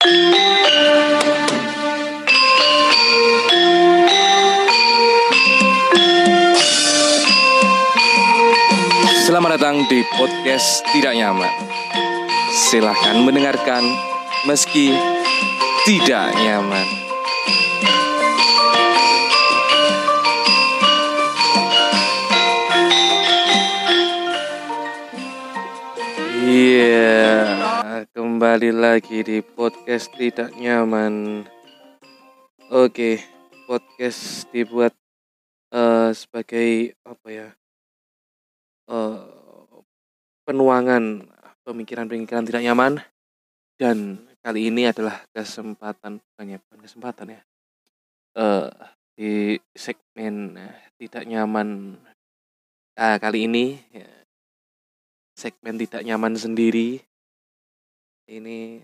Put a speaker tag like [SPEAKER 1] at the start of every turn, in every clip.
[SPEAKER 1] Selamat datang di podcast Tidak Nyaman. Silahkan mendengarkan meski tidak nyaman. Kembali lagi di podcast Tidak Nyaman. Oke, podcast dibuat sebagai penuangan pemikiran-pemikiran tidak nyaman, dan kali ini adalah bukan kesempatan ya, di segmen tidak nyaman. Kali ini segmen tidak nyaman sendiri ini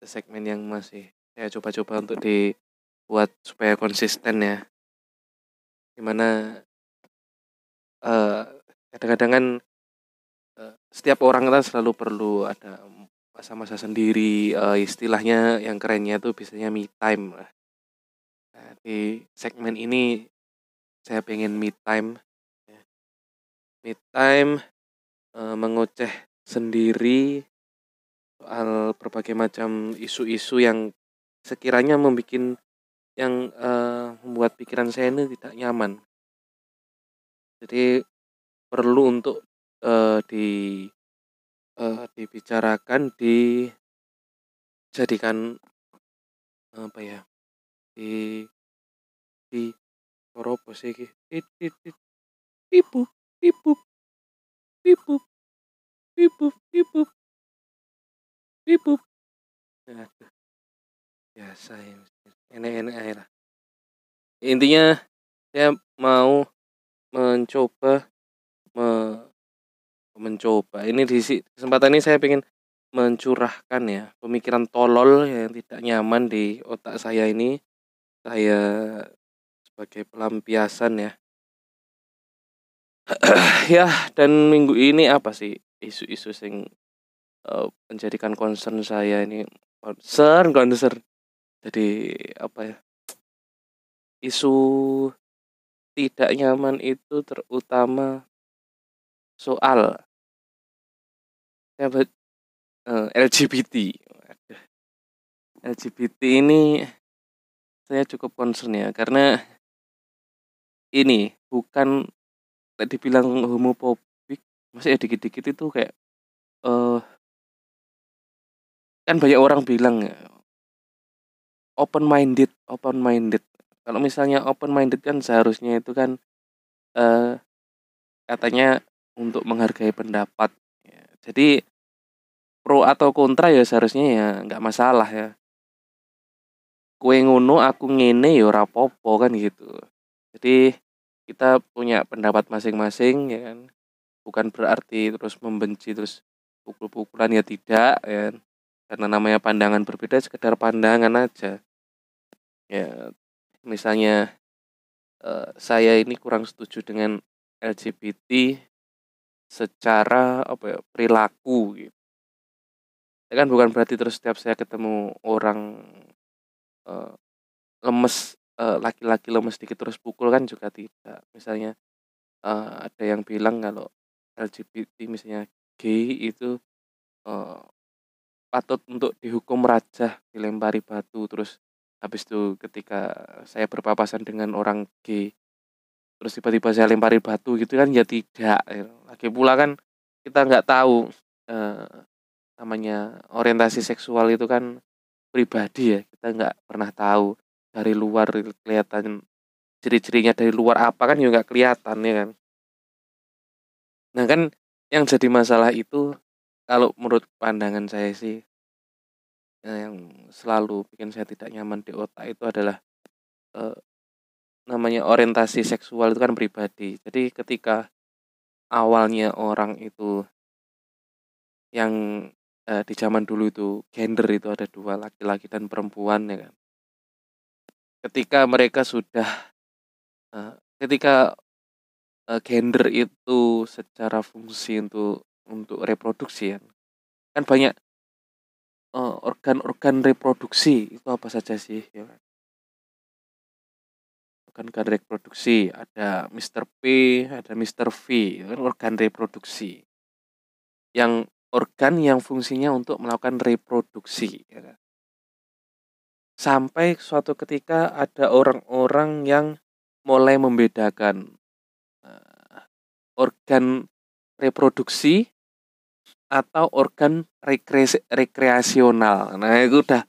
[SPEAKER 1] segmen yang masih saya coba-coba untuk dibuat supaya konsisten ya, dimana kadang-kadang kan setiap orang kan selalu perlu ada masa-masa sendiri, istilahnya yang kerennya tuh biasanya me time. Nah, di segmen ini saya pengen me time, mengoceh sendiri soal berbagai macam isu-isu yang sekiranya membuat pikiran saya ini tidak nyaman. Jadi perlu untuk dibicarakan, dijadikan di koropos iki pipuk aduh, biasa ya, enak-enak aja lah. Intinya saya mau mencoba ini di kesempatan ini saya pengen mencurahkan ya pemikiran tolol yang tidak nyaman di otak saya ini, saya sebagai pelampiasan ya. Ya, dan minggu ini apa sih isu-isu yang menjadikan concern saya ini, concern. Jadi isu tidak nyaman itu terutama soal LGBT. LGBT ini saya cukup concern ya, karena ini bukan dibilang homofobik, masih dikit-dikit itu kayak kan banyak orang bilang ya, open minded. Kalau misalnya open minded kan seharusnya itu kan katanya untuk menghargai pendapat ya. Jadi pro atau kontra ya seharusnya ya nggak masalah ya. Kue ngono aku ngene ya ora apa-apa kan gitu. Jadi kita punya pendapat masing-masing ya kan. Bukan berarti terus membenci terus pukul-pukulan, ya tidak ya. Karena namanya pandangan berbeda, sekedar pandangan aja. Ya, misalnya saya ini kurang setuju dengan LGBT secara perilaku gitu. Ya kan bukan berarti terus setiap saya ketemu orang lemes, laki-laki lemes dikit terus pukul, kan juga tidak. Misalnya ada yang bilang kalau LGBT misalnya gay itu patut untuk dihukum rajah, dilempari batu. Terus habis itu ketika saya berpapasan dengan orang gay terus tiba-tiba saya lempari batu gitu kan, ya tidak. Lagi pula kan kita nggak tahu, namanya orientasi seksual itu kan pribadi ya, kita nggak pernah tahu dari luar kelihatan ciri-cirinya, dari luar apa kan juga nggak kelihatan ya kan. Nah kan yang jadi masalah itu, kalau menurut pandangan saya sih, yang selalu bikin saya tidak nyaman di otak itu adalah namanya orientasi seksual itu kan pribadi. Jadi ketika awalnya orang itu yang di zaman dulu itu gender itu ada dua, laki-laki dan perempuan ya kan. Ketika mereka sudah ketika gender itu secara fungsi untuk reproduksi ya, kan banyak organ-organ reproduksi itu apa saja sih, ya kan? Organ-organ reproduksi, ada Mr. P, ada Mr. V, itu kan organ reproduksi. Yang organ yang fungsinya untuk melakukan reproduksi, ya kan? Sampai suatu ketika ada orang-orang yang mulai membedakan organ reproduksi atau organ rekreasional. Nah, itu udah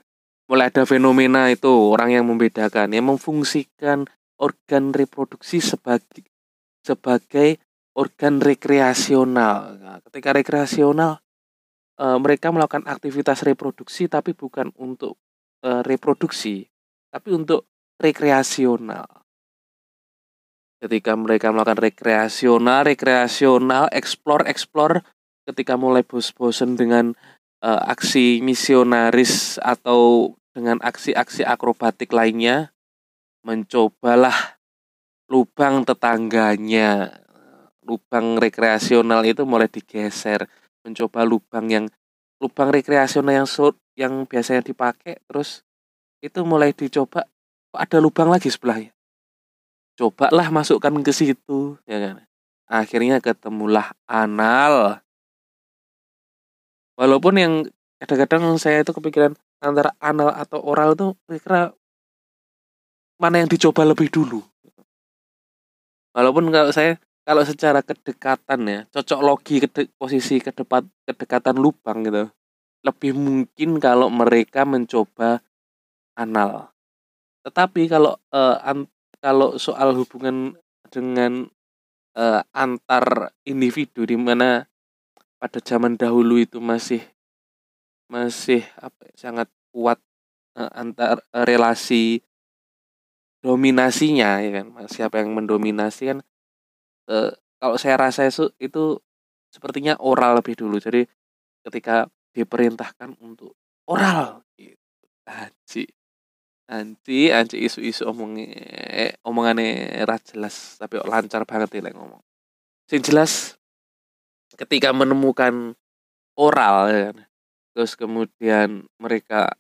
[SPEAKER 1] mulai ada fenomena itu, orang yang membedakan, yang memfungsikan organ reproduksi sebagai organ rekreasional. Nah, ketika rekreasional, mereka melakukan aktivitas reproduksi tapi bukan untuk reproduksi, tapi untuk rekreasional. Ketika mereka melakukan rekreasional, explore, ketika mulai bosen dengan aksi misionaris atau dengan aksi-aksi akrobatik lainnya, mencobalah lubang tetangganya. Lubang rekreasional itu mulai digeser, mencoba lubang rekreasional yang biasanya dipakai, terus itu mulai dicoba, kok ada lubang lagi sebelahnya. Cobalah masukkan ke situ, ya kan. Akhirnya ketemulah anal. Walaupun yang kadang-kadang saya itu kepikiran antara anal atau oral itu kira-kira mana yang dicoba lebih dulu. Walaupun kalau secara kedekatan ya, cocok logi posisi kedekatan lubang gitu. Lebih mungkin kalau mereka mencoba anal. Tetapi kalau soal hubungan dengan antar individu, di mana pada zaman dahulu itu masih sangat kuat antar relasi dominasinya, ya kan, siapa yang mendominasi kan, kalau saya rasa itu sepertinya oral lebih dulu. Jadi ketika diperintahkan untuk oral gitu, Anci isu-isu omongane ra jelas tapi lancar banget ya ngomong. Sing jelas ketika menemukan oral, ya kan, terus kemudian mereka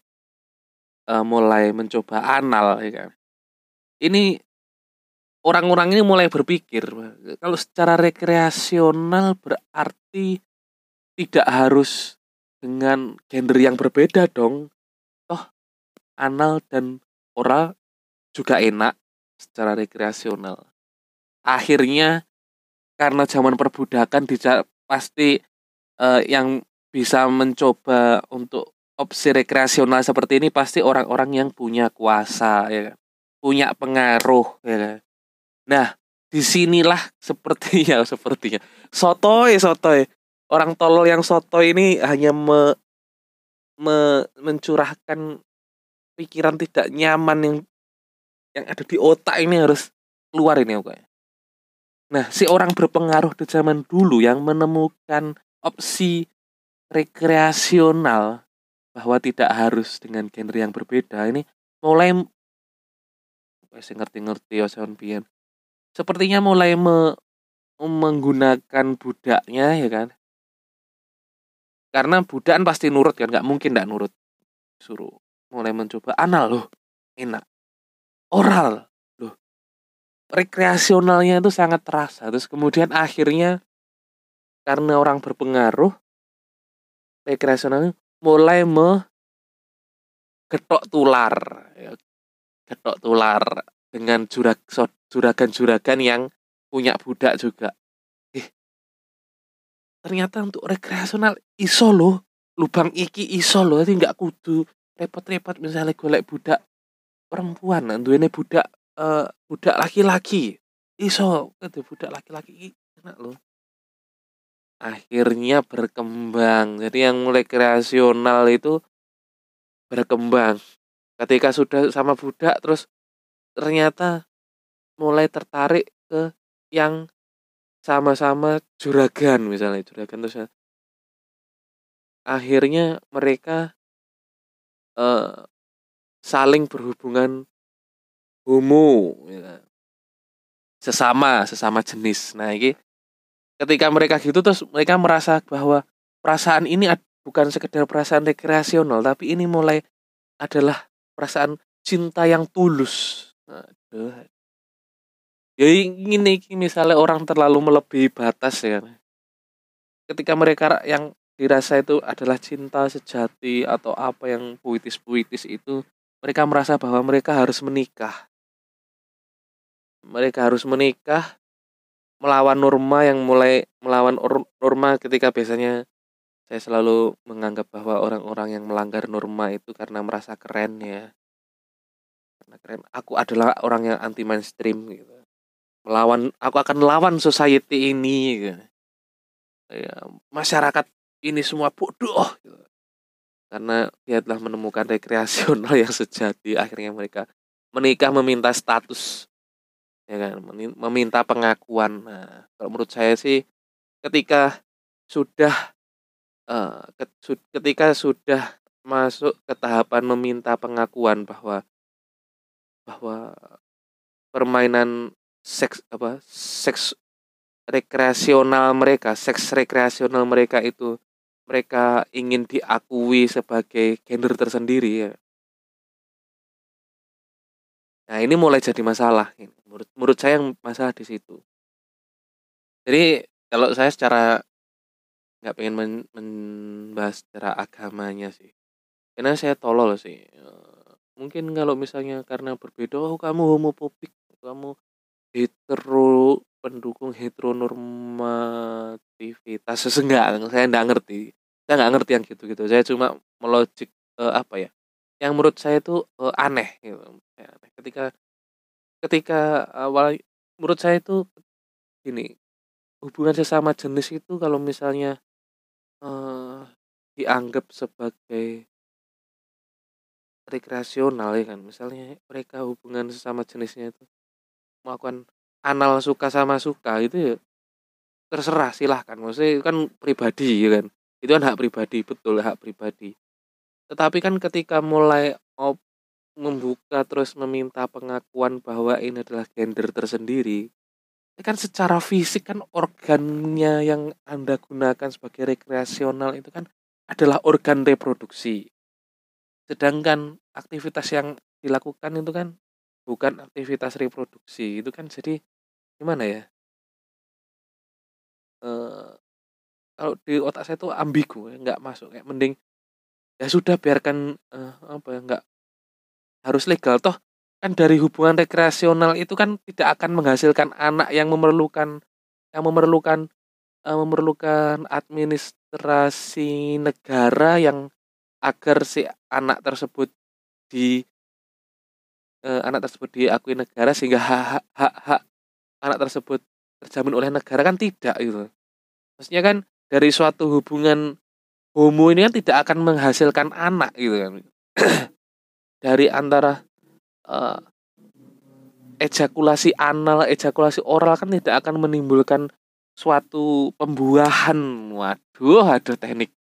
[SPEAKER 1] mulai mencoba anal, ya kan. Ini orang-orang ini mulai berpikir, kalau secara rekreasional berarti tidak harus dengan gender yang berbeda dong. Toh anal dan oral juga enak secara rekreasional. Akhirnya karena zaman perbudakan pasti yang bisa mencoba untuk opsi rekreasional seperti ini pasti orang-orang yang punya kuasa, ya kan? Punya pengaruh, ya kan? Nah, disinilah sepertinya sotoy orang tolol yang sotoy ini hanya mencurahkan pikiran tidak nyaman yang ada di otak ini harus keluar ini pokoknya. Nah, si orang berpengaruh di zaman dulu yang menemukan opsi rekreasional bahwa tidak harus dengan genre yang berbeda ini mulai ngerti-ngerti ya pian. Sepertinya mulai menggunakan budaknya, ya kan. Karena budak pasti nurut kan, nggak mungkin nggak nurut. Suruh mulai mencoba anal loh, enak. Oral loh, rekreasionalnya itu sangat terasa. Terus kemudian akhirnya karena orang berpengaruh, rekreasionalnya mulai getok tular, ya. Getok tular dengan juragan-juragan yang punya budak juga. Ternyata untuk rekreasional iso loh, lubang iki iso loh, jadi nggak kudu repot-repot misalnya golek budak perempuan, duwene budak laki-laki, iso kudu budak laki-laki enak loh. Akhirnya berkembang, jadi yang mulai kreasional itu berkembang. Ketika sudah sama budak, terus ternyata mulai tertarik ke yang sama-sama juragan, misalnya juragan, terus akhirnya mereka saling berhubungan homo, ya. sesama jenis. Nah, ini ketika mereka gitu terus mereka merasa bahwa perasaan ini bukan sekedar perasaan rekreasional, tapi ini mulai adalah perasaan cinta yang tulus. Aduh. Ya ini misalnya orang terlalu melebihi batas ya. Ketika mereka yang dirasa itu adalah cinta sejati atau apa yang puitis-puitis itu, mereka merasa bahwa mereka harus menikah. Mereka harus menikah melawan norma yang mulai melawan norma ketika biasanya saya selalu menganggap bahwa orang-orang yang melanggar norma itu karena merasa keren ya. Karena keren. Aku adalah orang yang anti mainstream gitu. Aku akan lawan society ini gitu. Ya, masyarakat ini semua bodoh gitu. Karena dia telah menemukan rekreasional yang sejati, akhirnya mereka menikah meminta status, ya kan, meminta pengakuan. Nah, kalau menurut saya sih ketika sudah ketika sudah masuk ke tahapan meminta pengakuan bahwa bahwa permainan seks rekreasional mereka itu mereka ingin diakui sebagai gender tersendiri ya. Nah, ini mulai jadi masalah. Menurut saya yang masalah di situ. Jadi kalau saya secara nggak pengen membahas secara agamanya sih. Karena saya tolol sih. Mungkin kalau misalnya karena berbeda, oh kamu homofobik, kamu hetero, pendukung heteronormativitas. Saya nggak ngerti. Saya nggak ngerti yang gitu-gitu. Saya cuma melogik apa ya? Yang menurut saya itu aneh gitu. Ya, aneh. Ketika awal menurut saya itu gini, hubungan sesama jenis itu kalau misalnya eh, dianggap sebagai rekreasional ya kan, misalnya mereka hubungan sesama jenisnya itu melakukan anal suka sama suka itu ya terserah, silahkan, maksudnya itu kan pribadi ya kan, itu kan hak pribadi, betul, hak pribadi. Tetapi kan ketika mulai membuka terus meminta pengakuan bahwa ini adalah gender tersendiri, ini kan secara fisik kan organnya yang Anda gunakan sebagai rekreasional itu kan adalah organ reproduksi. Sedangkan aktivitas yang dilakukan itu kan bukan aktivitas reproduksi. Itu kan jadi gimana ya? Eh, Kalau di otak saya tuh ambigu, ya, nggak masuk. Kayak mending ya sudah biarkan apa ya, nggak harus legal toh. Kan dari hubungan rekreasional itu kan tidak akan menghasilkan anak yang memerlukan administrasi negara yang agar si anak tersebut diakui negara sehingga hak anak tersebut terjamin oleh negara, kan tidak gitu. Maksudnya kan dari suatu hubungan homo ini kan tidak akan menghasilkan anak gitu kan. Dari antara eh, ejakulasi anal, ejakulasi oral kan tidak akan menimbulkan suatu pembuahan. Waduh, ada teknik,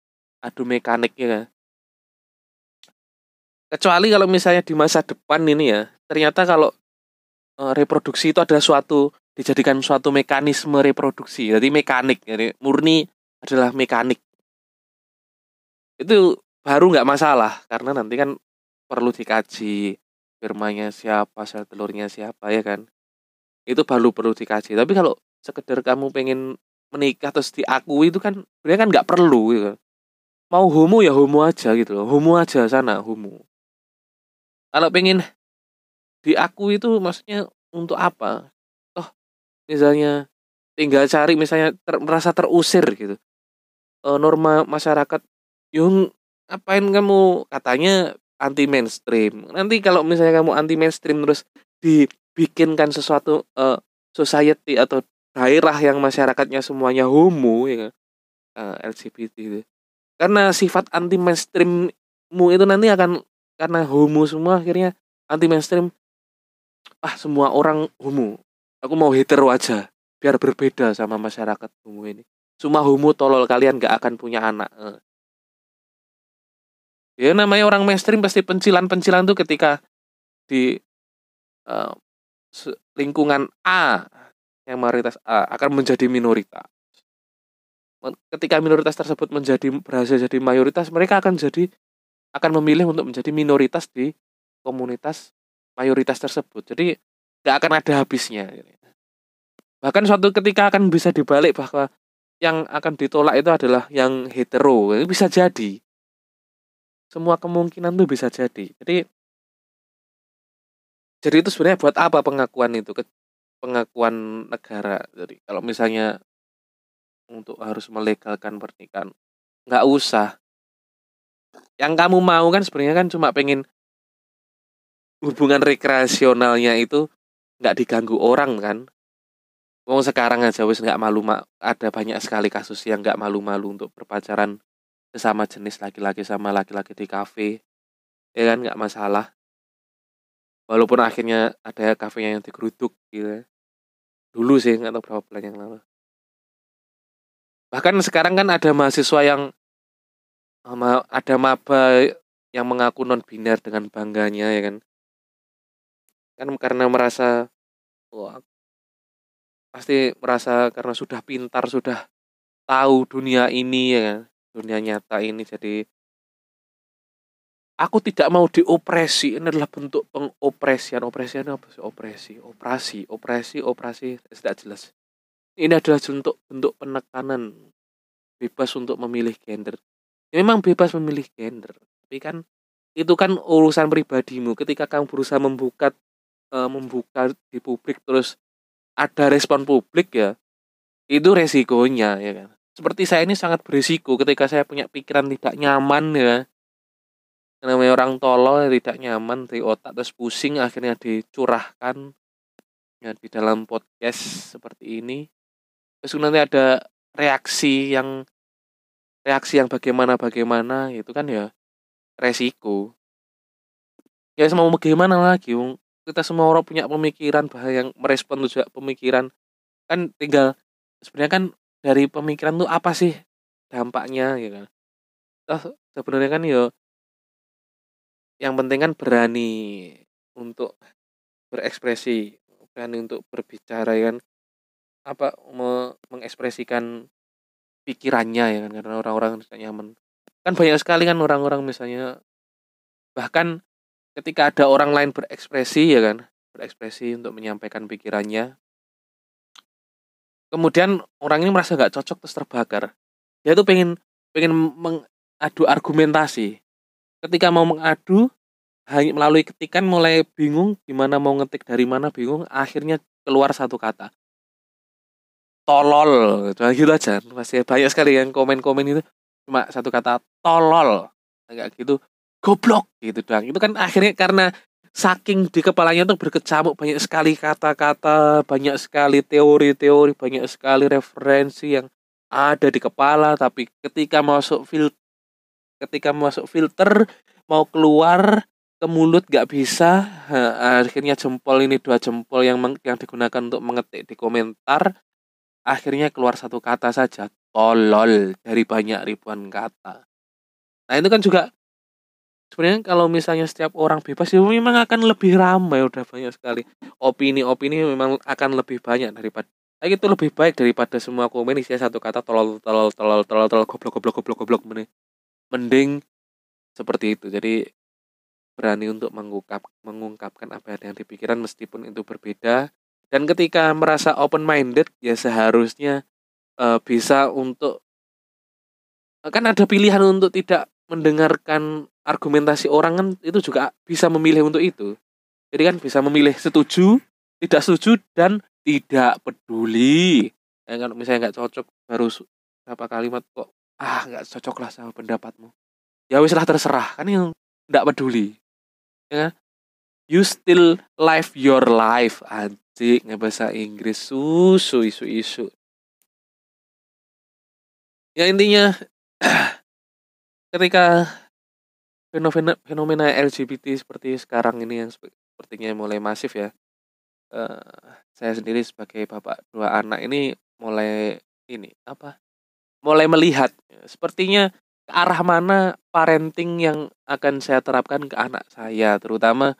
[SPEAKER 1] adu mekaniknya kan. Kecuali kalau misalnya di masa depan ini ya, ternyata kalau reproduksi itu adalah dijadikan suatu mekanisme reproduksi. Jadi mekanik, jadi murni adalah mekanik. Itu baru nggak masalah karena nanti kan perlu dikaji spermanya siapa, sel telurnya siapa ya kan. Itu baru perlu dikaji. Tapi kalau sekedar kamu pengen menikah terus diakui itu kan sebenarnya kan nggak perlu gitu. Mau homo ya homo aja gitu loh. Homo aja sana homo. Kalau pengen diakui itu maksudnya untuk apa? Toh misalnya tinggal cari misalnya merasa terusir gitu. Norma masyarakat, yung ngapain kamu katanya anti mainstream. Nanti kalau misalnya kamu anti mainstream terus dibikinkan sesuatu society atau daerah yang masyarakatnya semuanya homo ya kan, LGBT itu. Karena sifat anti mainstreammu itu nanti akan karena homo semua akhirnya anti mainstream. Semua orang homo. Aku mau hetero aja biar berbeda sama masyarakat homo ini. Semua homo tolol, kalian gak akan punya anak. Ya namanya orang mainstream pasti pencilan-pencilan tuh ketika di eh, lingkungan A yang mayoritas A akan menjadi minoritas. ketika minoritas tersebut berhasil jadi mayoritas, mereka akan memilih untuk menjadi minoritas di komunitas mayoritas tersebut. Jadi nggak akan ada habisnya. Bahkan suatu ketika akan bisa dibalik bahwa yang akan ditolak itu adalah yang hetero. Itu bisa jadi. Semua kemungkinan tuh bisa jadi. Jadi itu sebenarnya buat apa pengakuan itu? Pengakuan negara. Jadi kalau misalnya untuk harus melegalkan pernikahan, nggak usah. Yang kamu mau kan sebenarnya kan cuma pengen hubungan rekreasionalnya itu nggak diganggu orang kan. Mau sekarang aja wis nggak malu, ada banyak sekali kasus yang nggak malu-malu untuk berpacaran sesama jenis laki-laki sama laki-laki di kafe, ya kan nggak masalah. Walaupun akhirnya ada kafenya yang digeruduk gitu. Dulu sih nggak tahu berapa bulan yang lalu. Bahkan sekarang kan ada mahasiswa yang ada maba yang mengaku non biner dengan bangganya ya kan. Kan karena merasa wah, pasti merasa karena sudah pintar, sudah tahu dunia ini ya kan, dunia nyata ini. Jadi aku tidak mau diopresi. Ini adalah bentuk pengopresian. Opresian apa sih? Operasi tidak jelas. Ini adalah bentuk penekanan bebas untuk memilih gender. Ya, memang bebas memilih gender, tapi kan itu kan urusan pribadimu. Ketika kamu berusaha membuka di publik terus ada respon publik ya, itu resikonya ya kan. Seperti saya ini sangat berisiko ketika saya punya pikiran tidak nyaman ya. Namanya orang tolol tidak nyaman di otak terus pusing akhirnya dicurahkan ya di dalam podcast seperti ini. Terus nanti ada reaksi yang bagaimana itu kan ya resiko. Ya mau bagaimana lagi, kita semua orang punya pemikiran bahwa yang merespon juga pemikiran. Kan tinggal sebenarnya kan dari pemikiran tuh apa sih dampaknya ya kan. Sebenarnya kan ya yang penting kan berani untuk berekspresi, berani untuk berbicara ya kan, mengekspresikan pikirannya ya kan, karena orang-orang tidak nyaman. Kan banyak sekali kan orang-orang misalnya, bahkan ketika ada orang lain berekspresi ya kan, berekspresi untuk menyampaikan pikirannya, kemudian orang ini merasa nggak cocok terus terbakar. Dia tuh pengen pengen mengadu argumentasi. Ketika mau mengadu, hanya melalui ketikan mulai bingung gimana mau ngetik dari mana, bingung, akhirnya keluar satu kata, tolol. Cuma gitu aja. Masih banyak sekali yang komen-komen itu cuma satu kata, tolol. Kayak gitu, goblok gitu doang. Itu kan akhirnya karena saking di kepalanya tuh berkecamuk banyak sekali kata-kata, banyak sekali teori-teori, banyak sekali referensi yang ada di kepala, tapi ketika masuk filter mau keluar ke mulut gak bisa. Akhirnya dua jempol yang digunakan untuk mengetik di komentar, akhirnya keluar satu kata saja, tolol, dari banyak ribuan kata. Nah itu kan juga sebenarnya kalau misalnya setiap orang bebas ya memang akan lebih ramai, udah banyak sekali opini-opini, memang akan lebih banyak daripada itu, lebih baik daripada semua komen isinya satu kata, tolol tolol tolol tolol tolol, goblok goblok goblok goblok. Mending seperti itu. Jadi berani untuk mengungkapkan apa yang dipikiran meskipun itu berbeda. Dan ketika merasa open minded ya seharusnya bisa untuk, kan ada pilihan untuk tidak mendengarkan argumentasi orang, kan itu juga bisa memilih untuk itu. Jadi kan bisa memilih setuju, tidak setuju, dan tidak peduli. Kalau misalnya nggak cocok baru berapa kalimat kok nggak cocok lah sama pendapatmu, ya wis lah, terserah, kan yang nggak peduli ya. You still live your life, anjing, bahasa Inggris isu ya. Intinya ketika fenomena LGBT seperti sekarang ini yang sepertinya mulai masif ya, saya sendiri sebagai bapak dua anak ini mulai melihat sepertinya ke arah mana parenting yang akan saya terapkan ke anak saya, terutama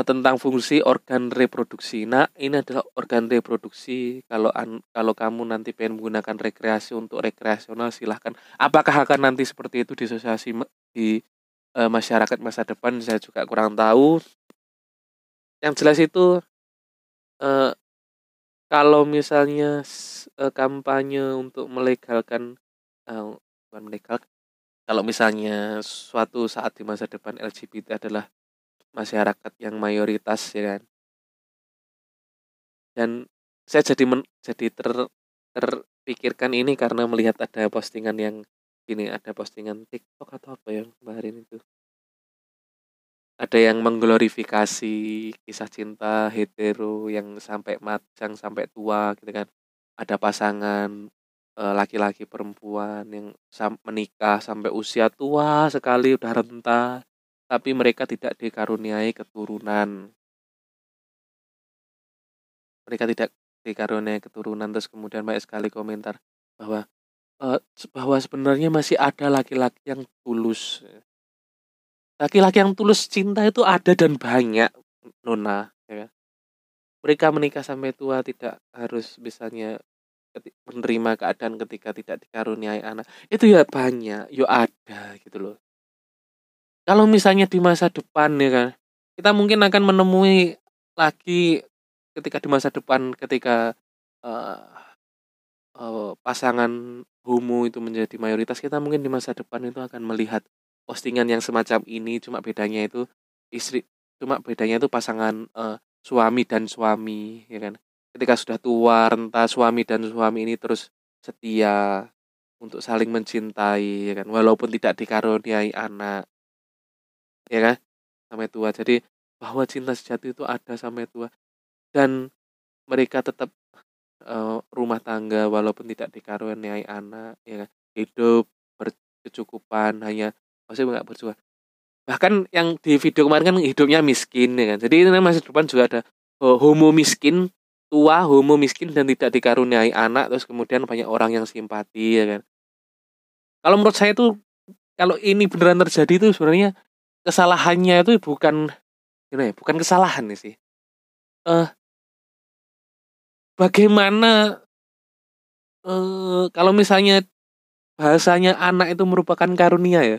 [SPEAKER 1] tentang fungsi organ reproduksi. Nah, ini adalah organ reproduksi. Kalau kamu nanti pengen menggunakan rekreasi untuk rekreasional, silahkan. Apakah akan nanti seperti itu di di masyarakat masa depan, saya juga kurang tahu. Yang jelas itu, eh, kalau misalnya kampanye untuk melegalkan, bukan melegal, kalau misalnya suatu saat di masa depan LGBT adalah masyarakat yang mayoritas, ya kan. Dan saya jadi terpikirkan ini karena melihat ada postingan yang gini, ada postingan TikTok atau apa yang kemarin itu. Ada yang mengglorifikasi kisah cinta hetero yang sampai sampai tua gitu kan. Ada pasangan laki-laki perempuan yang menikah sampai usia tua sekali, udah renta, tapi mereka tidak dikaruniai keturunan. Mereka tidak dikaruniai keturunan, terus kemudian banyak sekali komentar bahwa bahwa sebenarnya masih ada laki-laki yang tulus. Laki-laki yang tulus cinta itu ada dan banyak, Nona, ya. Mereka menikah sampai tua tidak harus misalnya menerima keadaan ketika tidak dikaruniai anak. Itu ya banyak, ya ada gitu loh. Kalau misalnya di masa depan ya kan, kita mungkin akan menemui lagi ketika di masa depan ketika eh, pasangan homo itu menjadi mayoritas, kita mungkin di masa depan itu akan melihat postingan yang semacam ini, cuma bedanya itu pasangan suami dan suami, ya kan. Ketika sudah tua renta, suami dan suami ini terus setia untuk saling mencintai, ya kan, walaupun tidak dikaruniai anak, ya kan, sampai tua. Jadi bahwa cinta sejati itu ada sampai tua, dan mereka tetap rumah tangga walaupun tidak dikaruniai anak, ya kan, hidup berkecukupan, hanya maksudnya nggak berjuang. Bahkan yang di video kemarin kan hidupnya miskin, ya kan. Jadi ini masa depan juga ada homo miskin, tua homo miskin dan tidak dikaruniai anak, terus kemudian banyak orang yang simpati, ya kan. Kalau menurut saya tuh, kalau ini beneran terjadi itu sebenarnya kesalahannya itu bukan gimana ya, bukan kesalahan sih. Bagaimana kalau misalnya bahasanya anak itu merupakan karunia ya.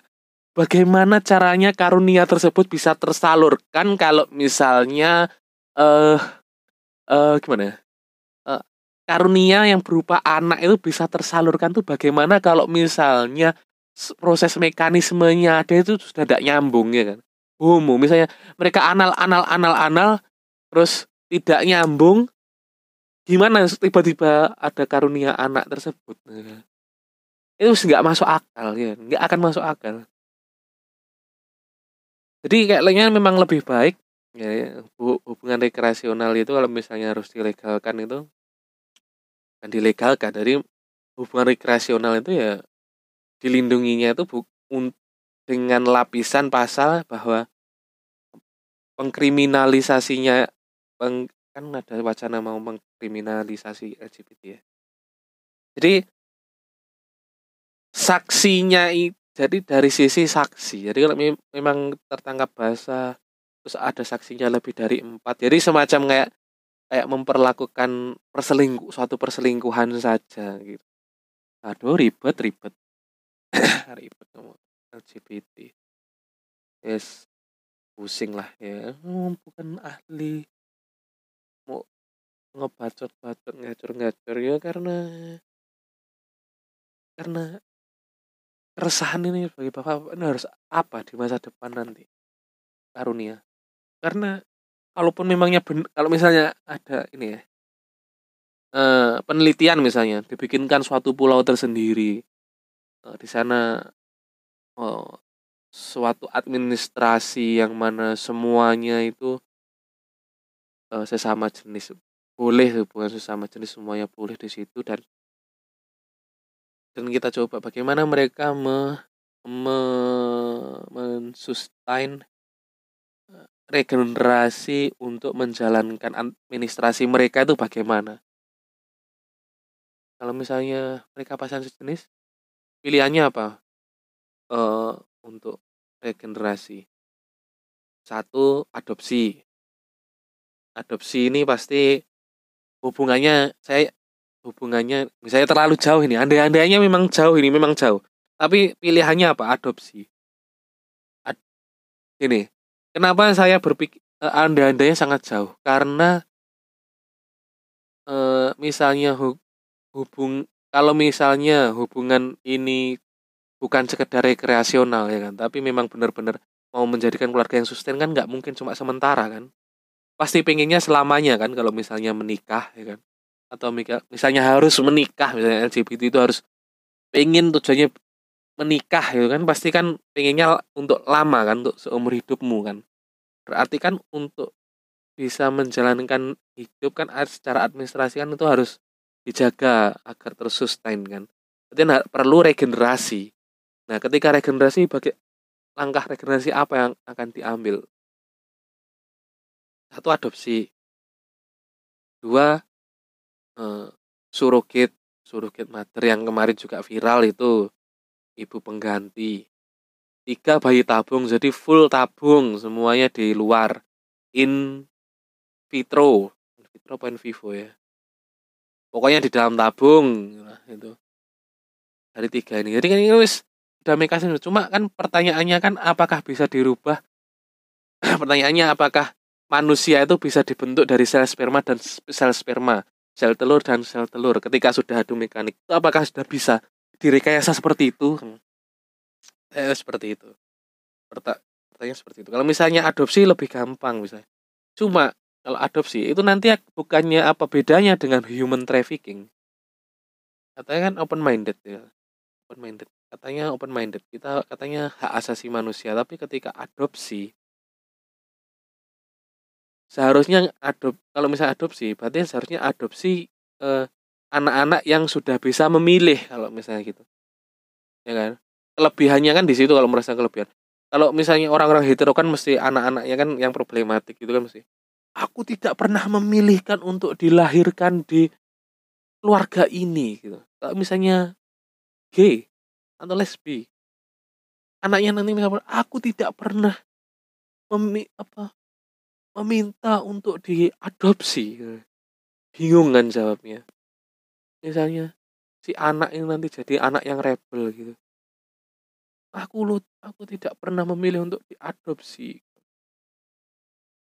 [SPEAKER 1] Bagaimana caranya karunia tersebut bisa tersalurkan kalau misalnya eh gimana ya? Eh, karunia yang berupa anak itu bisa tersalurkan tuh bagaimana kalau misalnya proses mekanismenya ada itu sudah tidak nyambung, ya kan. Homo misalnya mereka anal terus tidak nyambung, gimana tiba-tiba ada karunia anak tersebut. Nah, itu nggak masuk akal, ya, nggak akan masuk akal. Jadi kayaknya memang lebih baik ya, hubungan rekreasional itu kalau misalnya harus dilegalkan itu dan dilegalkan. Dari hubungan rekreasional itu ya dilindunginya itu dengan lapisan pasal bahwa pengkriminalisasinya kan ada wacana mau mengkriminalisasi LGBT ya. Jadi saksinya jadi dari sisi saksi. Jadi kalau memang tertangkap basah terus ada saksinya lebih dari 4. Jadi semacam kayak kayak memperlakukan suatu perselingkuhan saja gitu. Aduh, ribet ribet ngomong LGBT. Yes, pusing lah ya. Bukan ahli mau ngebacot-bacot ngacur-ngacur ya karena keresahan ini sebagai bapak ini harus apa di masa depan nanti karunia. Karena kalaupun memangnya kalau misalnya ada ini ya, penelitian misalnya dibikinkan suatu pulau tersendiri, di sana suatu administrasi yang mana semuanya itu sesama jenis, boleh hubungan sesama jenis semuanya boleh di situ, dan kita coba bagaimana mereka mensustain regenerasi untuk menjalankan administrasi mereka itu bagaimana. Kalau misalnya mereka pasangan sejenis, pilihannya apa untuk regenerasi? Satu, adopsi. adopsi ini pasti hubungannya misalnya terlalu jauh ini. Andai-andainya memang jauh ini, memang jauh. Tapi pilihannya apa? Adopsi. Ad- ini. Kenapa saya berpikir andai-andainya sangat jauh? Karena misalnya kalau misalnya hubungan ini bukan sekedar rekreasional ya kan, tapi memang benar-benar mau menjadikan keluarga yang sustain kan nggak mungkin cuma sementara kan. Pasti pengennya selamanya kan kalau misalnya menikah ya kan. Atau misalnya harus menikah, misalnya LGBT itu harus pengen tujuannya menikah gitu kan, pasti kan pengennya untuk lama kan, untuk seumur hidupmu kan. Berarti kan untuk bisa menjalankan hidup kan secara administrasi kan itu harus dijaga agar terus sustain kan. Berarti perlu regenerasi. Nah, ketika regenerasi, langkah regenerasi apa yang akan diambil? Satu, adopsi. Dua, eh, surrogate mother yang kemarin juga viral itu, ibu pengganti. Tiga, bayi tabung, jadi full tabung semuanya di luar, in vitro, apa in vivo ya, pokoknya di dalam tabung. Nah, itu dari tiga ini, jadi kan ini wis udah mekanisme. Cuma kan pertanyaannya kan apakah bisa dirubah. Pertanyaannya apakah manusia itu bisa dibentuk dari sel sperma dan sel telur dan sel telur ketika sudah adu mekanik, itu apakah sudah bisa direkayasa seperti itu? Seperti itu. Pertanyaan seperti itu. Kalau misalnya adopsi lebih gampang misalnya. Cuma kalau adopsi itu nanti bukannya apa bedanya dengan human trafficking? Katanya kan open minded ya. Open minded. Katanya open minded. Kita katanya hak asasi manusia, tapi ketika adopsi seharusnya kalau misalnya adopsi berarti seharusnya adopsi eh, anak-anak yang sudah bisa memilih kalau misalnya gitu. Ya kan? Kelebihannya kan di situ kalau merasa kelebihan. Kalau misalnya orang-orang hetero kan mesti anak-anaknya kan yang problematik gitu kan mesti. Aku tidak pernah memilihkan untuk dilahirkan di keluarga ini gitu. Kalau misalnya gay atau lesbi, anaknya nanti misalnya aku tidak pernah meminta untuk diadopsi. Bingung kan jawabnya. Misalnya si anak ini nanti jadi anak yang rebel gitu. Aku tidak pernah memilih untuk diadopsi.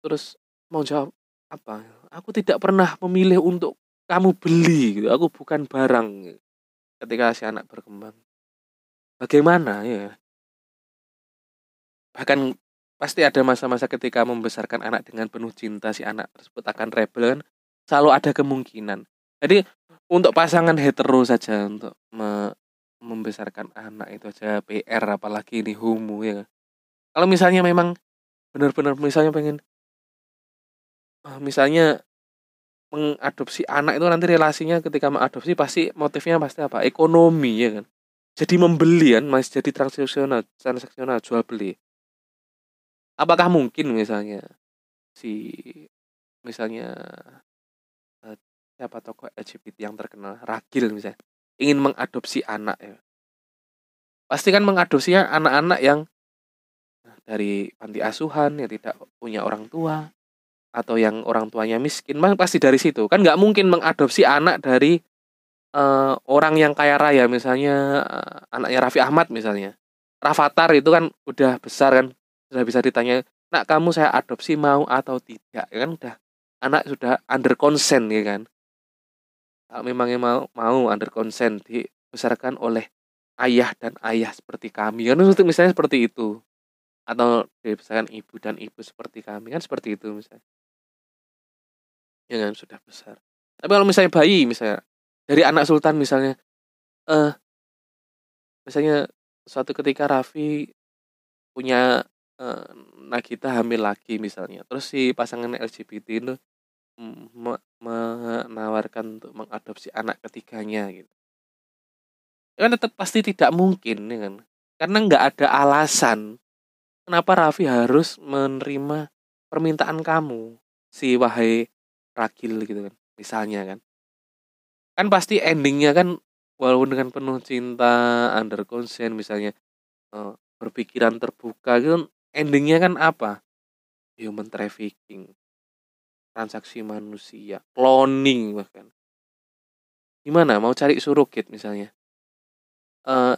[SPEAKER 1] Terus mau jawab apa? Aku tidak pernah memilih untuk kamu beli gitu. Aku bukan barang gitu. Ketika si anak berkembang. Bagaimana ya? Bahkan pasti ada masa-masa ketika membesarkan anak dengan penuh cinta, si anak tersebut akan rebel kan. Selalu ada kemungkinan. Jadi untuk pasangan hetero saja untuk membesarkan anak itu aja PR, apalagi ini homo ya kan. Kalau misalnya memang benar-benar misalnya pengen misalnya mengadopsi anak itu nanti relasinya ketika mengadopsi pasti motifnya pasti apa? Ekonomi ya kan. Jadi membeli kan, masih jadi transaksional jual beli. Apakah mungkin misalnya si misalnya eh, siapa tokoh LGBT yang terkenal, Ragil misalnya, ingin mengadopsi anak ya. Pasti kan mengadopsinya anak-anak yang dari panti asuhan yang tidak punya orang tua atau yang orang tuanya miskin, pasti dari situ. Kan nggak mungkin mengadopsi anak dari orang yang kaya raya, misalnya anaknya Raffi Ahmad misalnya. Rafathar itu kan udah besar kan, sudah bisa ditanya, "Nak, kamu saya adopsi mau atau tidak?" Ya kan udah anak sudah under consent ya kan. Kalau memangnya mau under consent dibesarkan oleh ayah dan ayah seperti kami. Kan untuk misalnya seperti itu. Atau dibesarkan ibu dan ibu seperti kami kan seperti itu misalnya. Ya kan sudah besar. Tapi kalau misalnya bayi misalnya dari anak sultan misalnya, eh misalnya suatu ketika Raffi punya Nagita hamil lagi misalnya. Terus si pasangan LGBT itu menawarkan untuk mengadopsi anak ketiganya gitu. Ya kan tetap pasti tidak mungkin ya kan. Karena nggak ada alasan kenapa Raffi harus menerima permintaan kamu, si wahai Ragil gitu kan. Misalnya kan. Kan pasti endingnya kan walaupun dengan penuh cinta, under consent misalnya, berpikiran terbuka gitu, endingnya kan apa? Human trafficking. transaksi manusia, cloning bahkan. Gimana mau cari surrogate misalnya? Eee,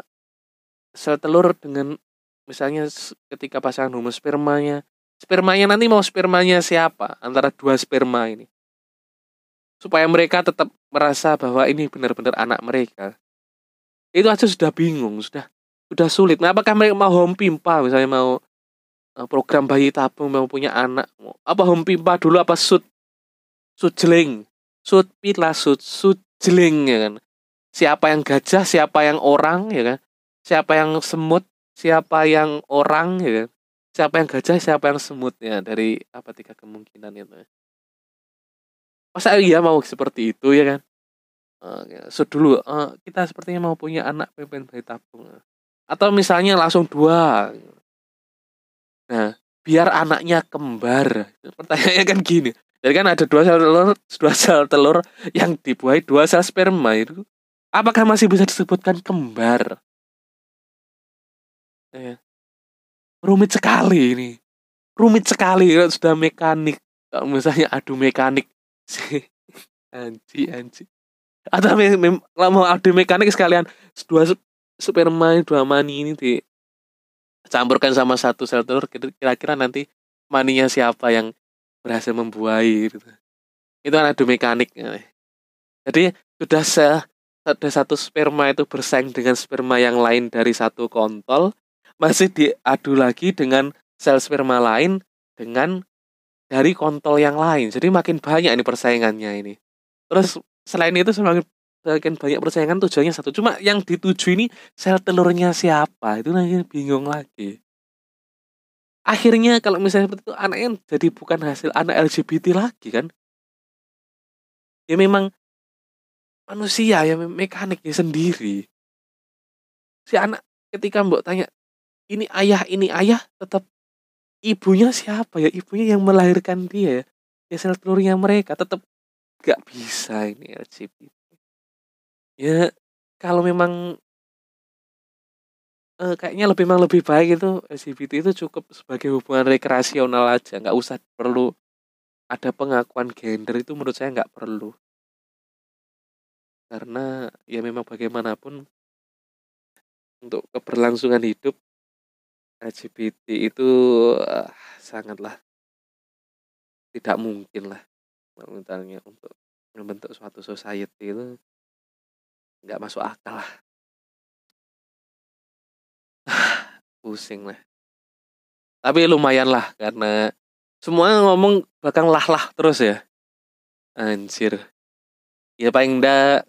[SPEAKER 1] sel telur dengan misalnya ketika pasangan homo spermanya nanti mau spermanya siapa antara 2 sperma ini? Supaya mereka tetap merasa bahwa ini benar-benar anak mereka. Itu aja sudah bingung, sudah sulit. Nah, apakah mereka mau home pimpa misalnya mau, program bayi tabung, mau punya anak, apa home pimpa dulu apa sutjeling, sutpila, sutjeling ya kan. Siapa yang gajah, siapa yang orang ya kan. Siapa yang semut, siapa yang orang ya kan. Siapa yang gajah, siapa yang semut ya dari apa 3 kemungkinan itu. Masa iya mau seperti itu ya kan? Dulu, kita sepertinya mau punya anak pengen bayi tabung. Atau misalnya langsung 2. Nah, biar anaknya kembar. Pertanyaannya kan gini. Jadi kan ada 2 sel telur yang dibuahi 2 sel sperma itu. Apakah masih bisa disebutkan kembar? Ya, rumit sekali ini. Rumit sekali kalau sudah mekanik. Kalau misalnya adu mekanik. Anji. Atau kalau mau adu mekanik sekalian 2 sperma, 2 mani ini dicampurkan sama 1 sel telur, kira-kira nanti maninya siapa yang berhasil membuahi gitu. Itu kan adu mekanik. Jadi sudah 1 sperma itu bersaing dengan sperma yang lain dari 1 kontol, masih diadu lagi dengan sel sperma lain dengan dari kontol yang lain. Jadi makin banyak ini persaingannya ini. Terus selain itu semakin banyak persaingan tujuannya satu. Cuma yang dituju ini sel telurnya siapa? Itu lagi bingung lagi. Akhirnya kalau misalnya seperti itu anaknya jadi bukan hasil anak LGBT lagi kan? Ya memang manusia ya mekaniknya sendiri. Si anak ketika mbok tanya, ini ayah, tetap ibunya siapa ya? Ibunya yang melahirkan dia ya. Ya sel telurnya mereka tetap gak bisa ini LGBT. Ya kalau memang kayaknya memang lebih baik itu LGBT itu cukup sebagai hubungan rekreasional aja, nggak usah perlu ada pengakuan gender itu menurut saya nggak perlu. Karena ya memang bagaimanapun untuk keberlangsungan hidup LGBT itu, sangatlah tidak mungkin lah misalnya untuk membentuk suatu society itu nggak masuk akal lah, pusing lah. Tapi lumayan lah karena semua ngomong bakal lah terus ya, anjir. Ya paling enggak,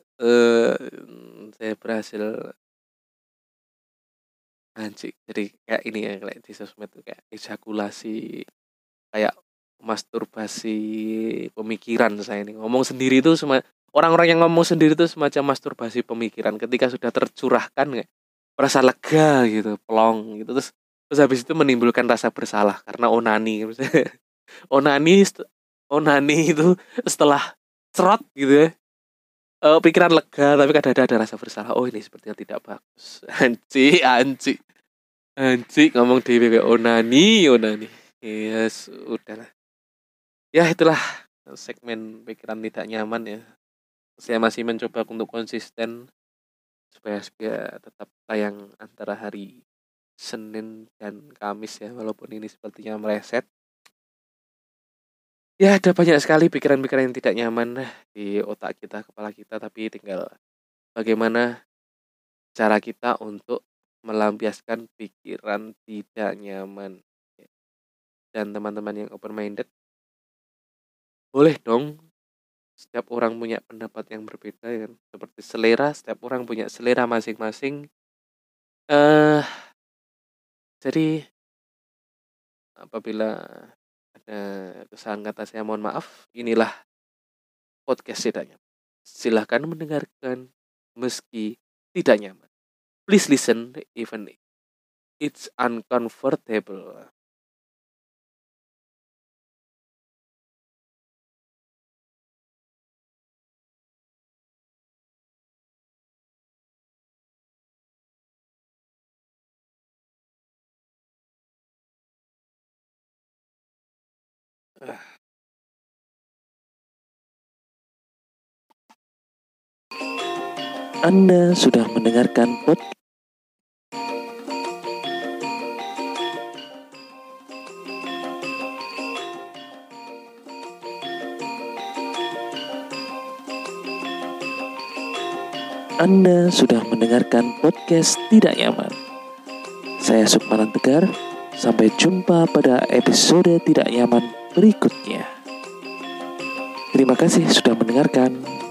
[SPEAKER 1] saya berhasil anjing, jadi kayak ini ya, kayak di sosmed tuh kayak ejakulasi, kayak masturbasi pemikiran saya ini. Ngomong sendiri itu orang-orang yang ngomong sendiri itu semacam masturbasi pemikiran ketika sudah tercurahkan kayak merasa lega gitu, plong gitu, terus terus habis itu menimbulkan rasa bersalah karena onani. Onani onani itu setelah cerot gitu ya, pikiran lega tapi kadang ada rasa bersalah. Oh ini sepertinya tidak bagus. Anci ngomong di BB onani. Yes, udahlah. Ya itulah segmen pikiran tidak nyaman ya. Saya masih mencoba untuk konsisten supaya tetap tayang antara hari Senin dan Kamis ya, walaupun ini sepertinya meleset. Ya ada banyak sekali pikiran-pikiran yang tidak nyaman di otak kita, kepala kita, tapi tinggal bagaimana cara kita untuk melampiaskan pikiran tidak nyaman. Dan teman-teman yang open minded, boleh dong setiap orang punya pendapat yang berbeda ya kan. Seperti selera, setiap orang punya selera masing-masing. Eh jadi apabila ada kesalahan kata saya mohon maaf. Inilah podcast tidak nyaman. Silahkan mendengarkan meski tidak nyaman. Please listen even it's uncomfortable. Anda sudah mendengarkan podcast. Anda sudah mendengarkan podcast Tidak Nyaman. Saya Sukmanan Tegar. Sampai jumpa pada episode Tidak Nyaman berikutnya. Terima kasih sudah mendengarkan.